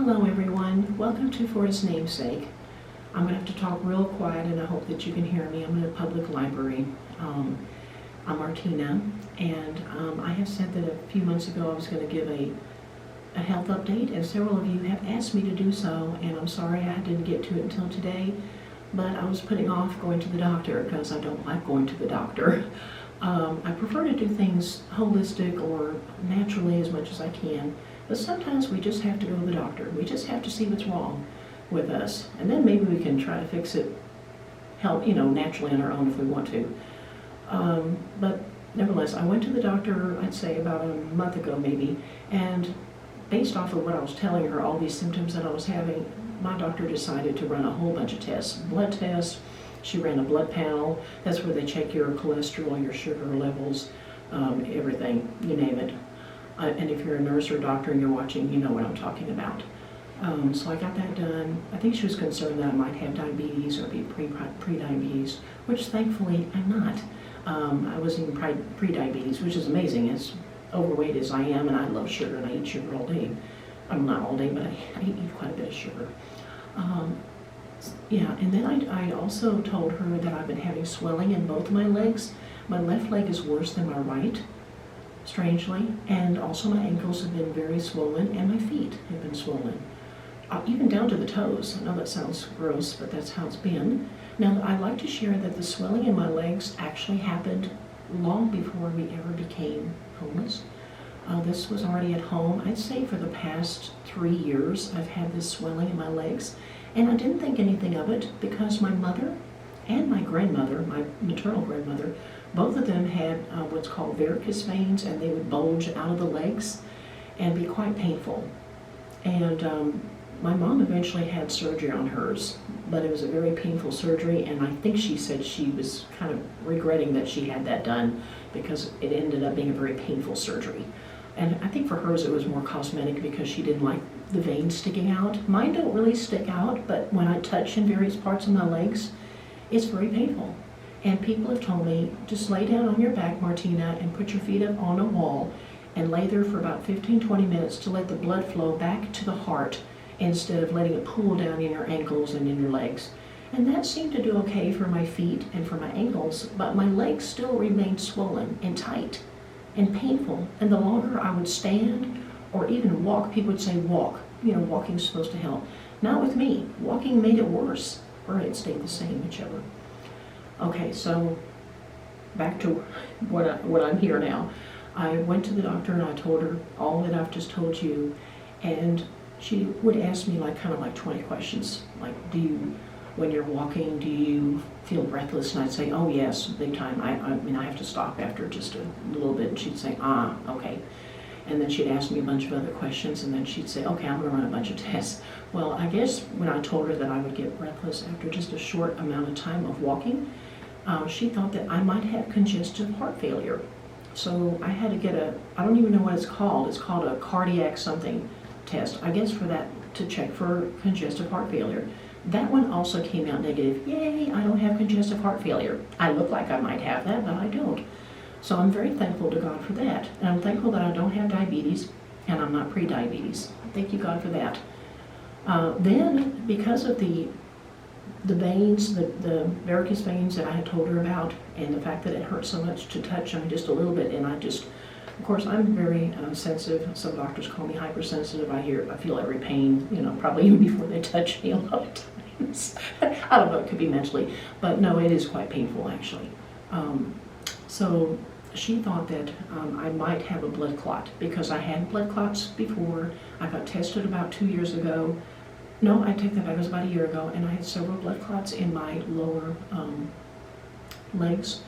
Hello everyone, welcome to For His Name's Sake. I'm going to have to talk real quiet and I hope that you can hear me. I'm in a public library. I'm Martina, and I have said that a few months ago I was going to give a health update, and several of you have asked me to do so, and I'm sorry I didn't get to it until today, but I was putting off going to the doctor because I don't like going to the doctor. I prefer to do things holistic or naturally as much as I can. But sometimes we just have to go to the doctor. We just have to see what's wrong with us. And then maybe we can try to fix it, naturally on our own if we want to. But nevertheless, I went to the doctor, I'd say about a month ago maybe, and based off of what I was telling her, all these symptoms that I was having, my doctor decided to run a whole bunch of tests. Blood tests, she ran a blood panel. That's where they check your cholesterol, your sugar levels, everything, you name it. And if you're a nurse or a doctor and you're watching, you know what I'm talking about. So I got that done. I think she was concerned that I might have diabetes or be pre-diabetes, which thankfully I'm not. I wasn't even pre-diabetes, which is amazing, as overweight as I am, and I love sugar, and I eat sugar all day. I'm not all day, but I eat quite a bit of sugar. Yeah, and then I also told her that I've been having swelling in both my legs. My left leg is worse than my right, strangely, and also my ankles have been very swollen, and my feet have been swollen, even down to the toes. I know that sounds gross, but that's how it's been. Now, I'd like to share that the swelling in my legs actually happened long before we ever became homeless. This was already at home. I'd say for the past 3 years I've had this swelling in my legs, and I didn't think anything of it because my mother and my grandmother, my maternal grandmother, both of them had what's called varicose veins, and they would bulge out of the legs and be quite painful. And my mom eventually had surgery on hers, but it was a very painful surgery, and I think she said she was kind of regretting that she had that done because it ended up being a very painful surgery. And I think for hers it was more cosmetic because she didn't like the veins sticking out. Mine don't really stick out, but when I touch in various parts of my legs, it's very painful. And people have told me, just lay down on your back, Martina, and put your feet up on a wall and lay there for about 15-20 minutes to let the blood flow back to the heart instead of letting it pool down in your ankles and in your legs. And that seemed to do okay for my feet and for my ankles, but my legs still remained swollen and tight and painful. And the longer I would stand or even walk, people would say walk. Walking's supposed to help. Not with me. Walking made it worse, or it stayed the same, whichever. Okay, so back to what I'm here now. I went to the doctor and I told her all that I've just told you, and she would ask me kind of 20 questions, like, when you're walking, do you feel breathless? And I'd say, oh yes, big time. I have to stop after just a little bit. And she'd say, okay. And then she'd ask me a bunch of other questions, and then she'd say, okay, I'm going to run a bunch of tests. Well, I guess when I told her that I would get breathless after just a short amount of time of walking, she thought that I might have congestive heart failure. So I had to get I don't even know what it's called. It's called a cardiac something test, I guess, for that, to check for congestive heart failure. That one also came out negative. Yay, I don't have congestive heart failure. I look like I might have that, but I don't. So I'm very thankful to God for that. And I'm thankful that I don't have diabetes, and I'm not pre-diabetes. Thank you, God, for that. Then, because of the veins, the varicose veins that I had told her about, and the fact that it hurt so much to touch them just a little bit, and of course, I'm very sensitive. Some doctors call me hypersensitive. I feel every pain, probably even before they touch me a lot of times. I don't know, it could be mentally, but no, it is quite painful, actually. So she thought that I might have a blood clot because I had blood clots before. I got tested about 2 years ago. No, I take that back, it was about a year ago, and I had several blood clots in my lower legs,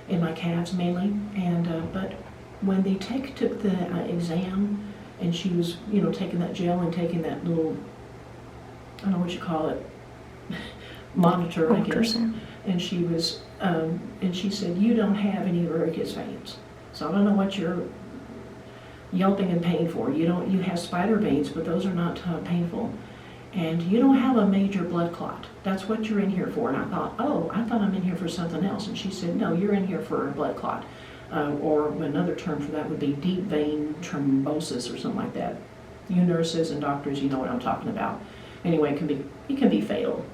in my calves mainly, and but when they took the exam, and she was, taking that gel and taking that little, I don't know what you call it, monitor, I guess, and she was, and she said, you don't have any varicose veins, so I don't know what you're yelping in pain for. You have spider veins, but those are not painful. And you don't have a major blood clot. That's what you're in here for. And I thought I'm in here for something else. And she said, no, you're in here for a blood clot. Or another term for that would be deep vein thrombosis or something like that. You nurses and doctors, you know what I'm talking about. Anyway, it can be fatal.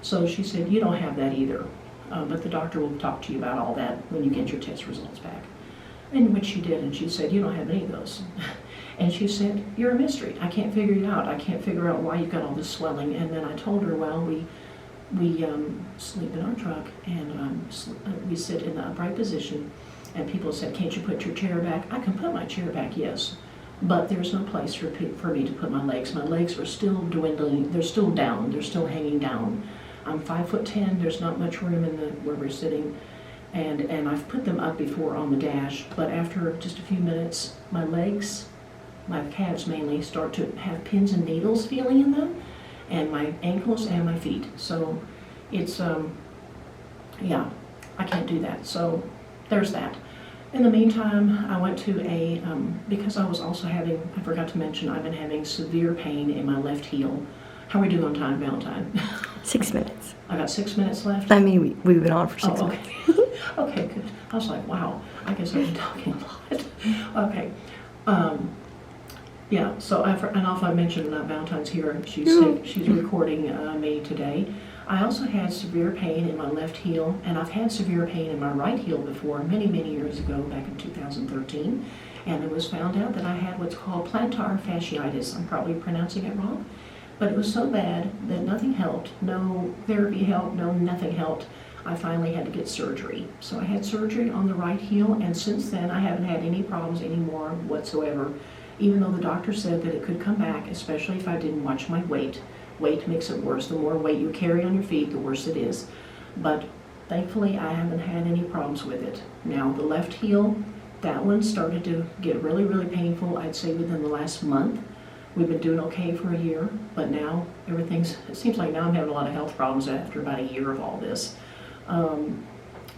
So she said, you don't have that either, but the doctor will talk to you about all that when you get your test results back. And which she did, and she said, you don't have any of those. And she said, you're a mystery. I can't figure it out. I can't figure out why you've got all this swelling. And then I told her, well, we sleep in our truck, and we sit in the upright position. And people said, can't you put your chair back? I can put my chair back, yes. But there's no place for me to put my legs. My legs are still dwindling. They're still down. They're still hanging down. I'm 5'10". There's not much room in where we're sitting. And I've put them up before on the dash, but after just a few minutes, my legs, my calves mainly, start to have pins and needles feeling in them, and my ankles and my feet. So it's, yeah, I can't do that. So there's that. In the meantime, I went to because I was also having, I forgot to mention, I've been having severe pain in my left heel. How are we doing on time, Valentine? 6 minutes. I got 6 minutes left? I mean, we've been on for 6 okay. minutes. Okay, good. I was like, wow, I guess I've been talking a lot. Okay. Yeah, so I don't know if I mentioned Valentine's here. She's recording me today. I also had severe pain in my left heel, and I've had severe pain in my right heel before, many, many years ago, back in 2013. And it was found out that I had what's called plantar fasciitis. I'm probably pronouncing it wrong. But it was so bad that nothing helped. No therapy helped, nothing helped. I finally had to get surgery. So I had surgery on the right heel, and since then I haven't had any problems anymore whatsoever, even though the doctor said that it could come back, especially if I didn't watch my weight. Weight makes it worse. The more weight you carry on your feet, the worse it is. But thankfully I haven't had any problems with it. Now the left heel, that one started to get really, really painful, I'd say within the last month. We've been doing okay for a year, but now it seems like now I'm having a lot of health problems after about a year of all this.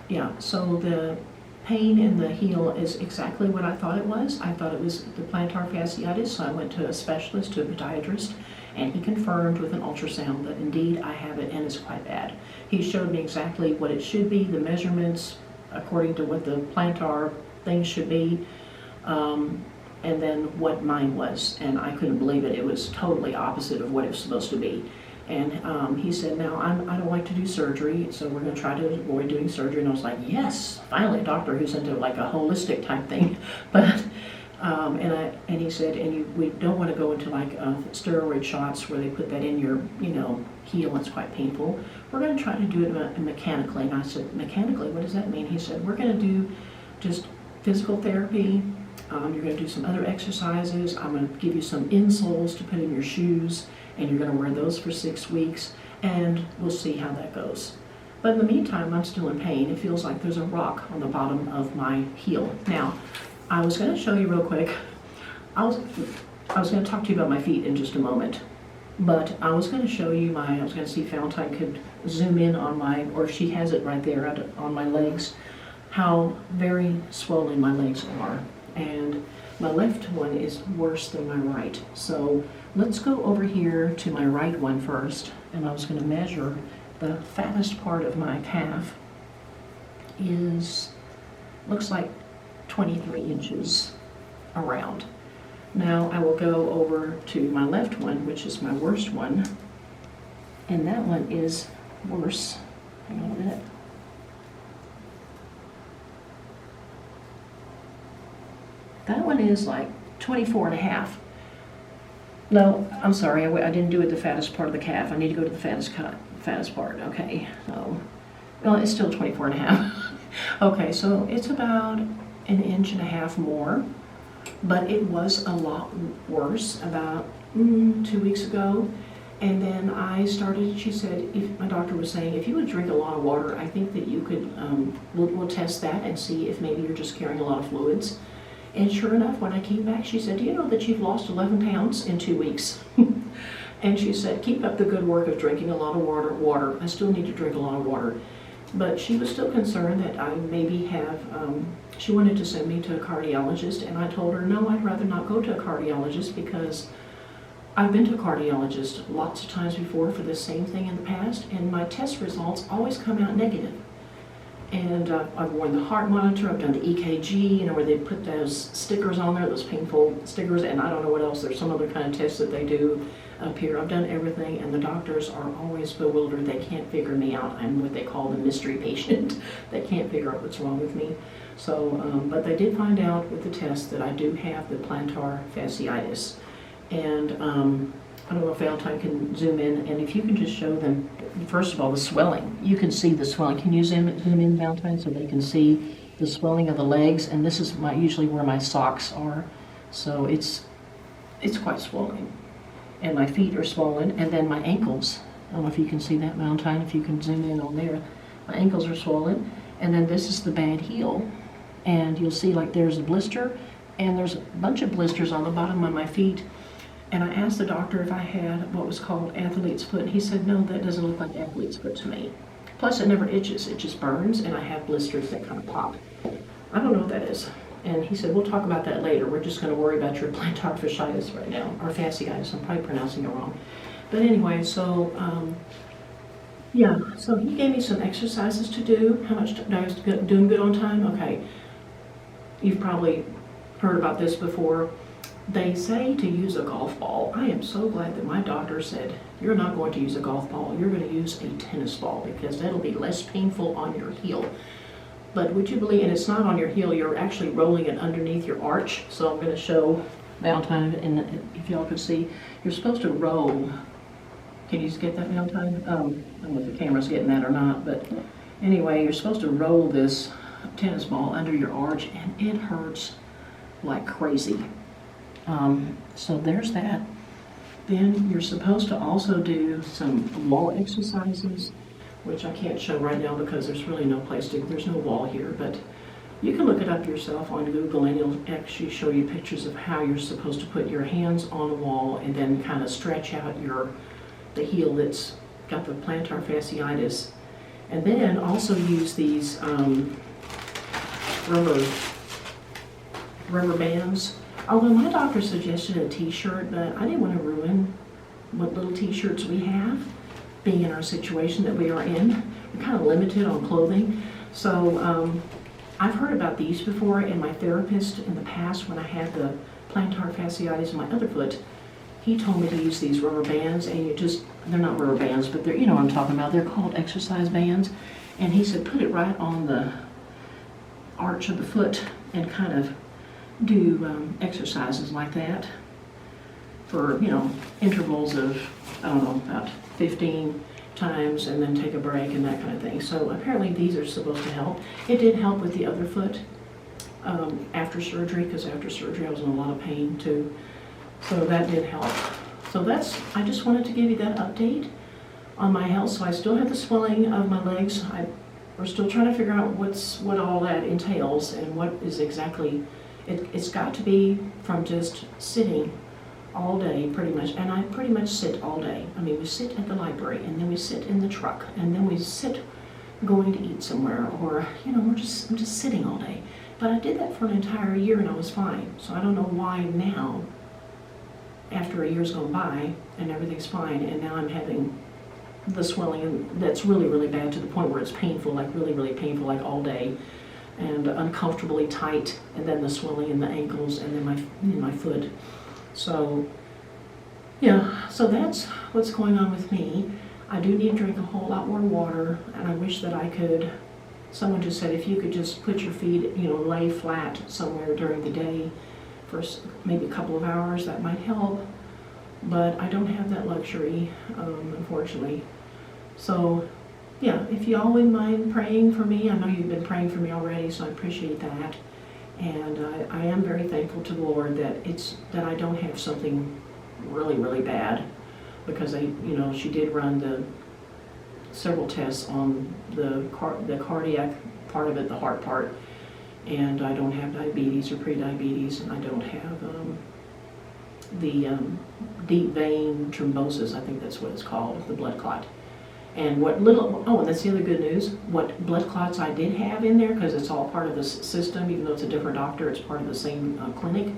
Yeah, so the pain in the heel is exactly what I thought it was. I thought it was the plantar fasciitis, so I went to a specialist, to a podiatrist, and he confirmed with an ultrasound that indeed I have it and it's quite bad. He showed me exactly what it should be, the measurements according to what the plantar thing should be, and then what mine was, and I couldn't believe it. It was totally opposite of what it was supposed to be. And he said, now I don't like to do surgery, so we're going to try to avoid doing surgery. And I was like, yes, finally a doctor who's into like a holistic type thing. But and he said, we don't want to go into like steroid shots where they put that in your heel. It's quite painful. We're going to try to do it mechanically. And I said, mechanically, what does that mean? He said, we're going to do just physical therapy. You're going to do some other exercises. I'm going to give you some insoles to put in your shoes, and you're going to wear those for 6 weeks, and we'll see how that goes. But in the meantime, I'm still in pain. It feels like there's a rock on the bottom of my heel. Now, I was going to show you real quick. I was going to talk to you about my feet in just a moment, but I was going to show you I was going to see if Valentine could zoom in on or she has it right there on my legs, how very swollen my legs are. And my left one is worse than my right. So let's go over here to my right one first, and I was going to measure the fattest part of my calf looks like 23 inches around. Now I will go over to my left one, which is my worst one, and that one is worse. Hang on a minute. That one is like 24 and a half. No, I'm sorry, I didn't do it the fattest part of the calf. I need to go to the fattest part. Okay, so, well, it's still 24 and a half. Okay, so it's about 1.5 inches more, but it was a lot worse about 2 weeks ago. And then I started, she said, my doctor was saying, if you would drink a lot of water, I think that you could, we'll test that and see if maybe you're just carrying a lot of fluids. And sure enough, when I came back, she said, do you know that you've lost 11 pounds in 2 weeks? And she said, keep up the good work of drinking a lot of water. I still need to drink a lot of water. But she was still concerned that I maybe have, she wanted to send me to a cardiologist, and I told her, no, I'd rather not go to a cardiologist because I've been to a cardiologist lots of times before for the same thing in the past, and my test results always come out negative. And I've worn the heart monitor, I've done the EKG, where they put those stickers on there, those painful stickers, and I don't know what else, there's some other kind of test that they do up here. I've done everything, and the doctors are always bewildered. They can't figure me out. I'm what they call the mystery patient. They can't figure out what's wrong with me. So, but they did find out with the test that I do have the plantar fasciitis. And I don't know if Valentine can zoom in, and if you can just show them, first of all, the swelling. You can see the swelling. Can you zoom in, Valentine, so they can see the swelling of the legs? And this is usually where my socks are. So it's quite swollen. And my feet are swollen, and then my ankles. I don't know if you can see that, Valentine, if you can zoom in on there. My ankles are swollen, and then this is the bad heel. And you'll see like there's a blister, and there's a bunch of blisters on the bottom of my feet. And I asked the doctor if I had what was called athlete's foot, and he said, no, that doesn't look like athlete's foot to me. Plus, it never itches, it just burns, and I have blisters that kind of pop. I don't know what that is. And he said, we'll talk about that later. We're just going to worry about your plantar fasciitis right now, or fasciitis. I'm probably pronouncing it wrong. But anyway, so, yeah, so he gave me some exercises to do. How much, I was doing good on time? Okay. You've probably heard about this before. They say to use a golf ball. I am so glad that my doctor said, you're not going to use a golf ball, you're going to use a tennis ball, because that'll be less painful on your heel. But would you believe, and it's not on your heel, you're actually rolling it underneath your arch. So I'm going to show Valentine, and if y'all can see, you're supposed to roll. Can you get that, Valentine? I don't know if the camera's getting that or not, but anyway, you're supposed to roll this tennis ball under your arch, and it hurts like crazy. So there's that. Then you're supposed to also do some wall exercises, which I can't show right now because there's really no place to, there's no wall here, but you can look it up yourself on Google, and it'll actually show you pictures of how you're supposed to put your hands on a wall and then kind of stretch out the heel that's got the plantar fasciitis. And then also use these rubber bands. Although my doctor suggested a t-shirt, but I didn't want to ruin what little t-shirts we have, being in our situation that we are in. We're kind of limited on clothing. So I've heard about these before, and my therapist in the past, when I had the plantar fasciitis in my other foot, he told me to use these rubber bands, and they're not rubber bands, but they're, you know what I'm talking about, they're called exercise bands. And he said, put it right on the arch of the foot and kind of do exercises like that for, intervals of, I don't know, about 15 times, and then take a break and that kind of thing. So apparently these are supposed to help. It did help with the other foot after surgery, because after surgery I was in a lot of pain too. So that did help. So I just wanted to give you that update on my health. So I still have the swelling of my legs. We're still trying to figure out what all that entails and what is exactly. It's got to be from just sitting all day, pretty much, and I pretty much sit all day. I mean, we sit at the library, and then we sit in the truck, and then we sit going to eat somewhere, or, I'm just sitting all day. But I did that for an entire year, and I was fine. So I don't know why now, after a year's gone by, and everything's fine, and now I'm having the swelling, and that's really, really bad, to the point where it's painful, like really, really painful, like all day, and uncomfortably tight, and then the swelling in the ankles, and then my foot. So, yeah, so that's what's going on with me. I do need to drink a whole lot more water, and I wish that I could, someone just said if you could just put your feet, lay flat somewhere during the day for maybe a couple of hours, that might help. But I don't have that luxury, unfortunately. So, yeah, if you all wouldn't mind praying for me. I know you've been praying for me already, so I appreciate that. And I am very thankful to the Lord that I don't have something really, really bad, because she did run several tests on the cardiac part of it, the heart part, and I don't have diabetes or pre-diabetes, and I don't have the deep vein thrombosis, I think that's what it's called, the blood clot. And and that's the other good news, what blood clots I did have in there, because it's all part of the system, even though it's a different doctor, it's part of the same clinic.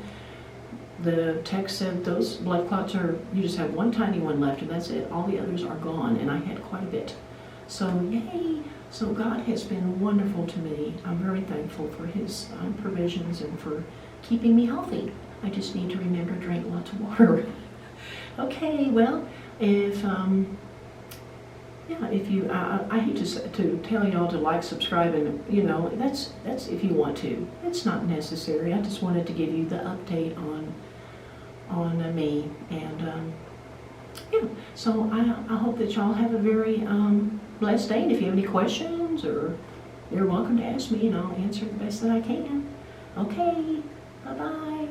The tech said those blood clots you just have one tiny one left, and that's it. All the others are gone, and I had quite a bit. So, yay! So God has been wonderful to me. I'm very thankful for His provisions and for keeping me healthy. I just need to remember to drink lots of water. Okay, well, if you, I hate to tell y'all to like, subscribe, and that's if you want to. It's not necessary. I just wanted to give you the update on me, and yeah. So I hope that y'all have a very blessed day. And if you have any questions, or you're welcome to ask me, and I'll answer the best that I can. Okay, bye bye.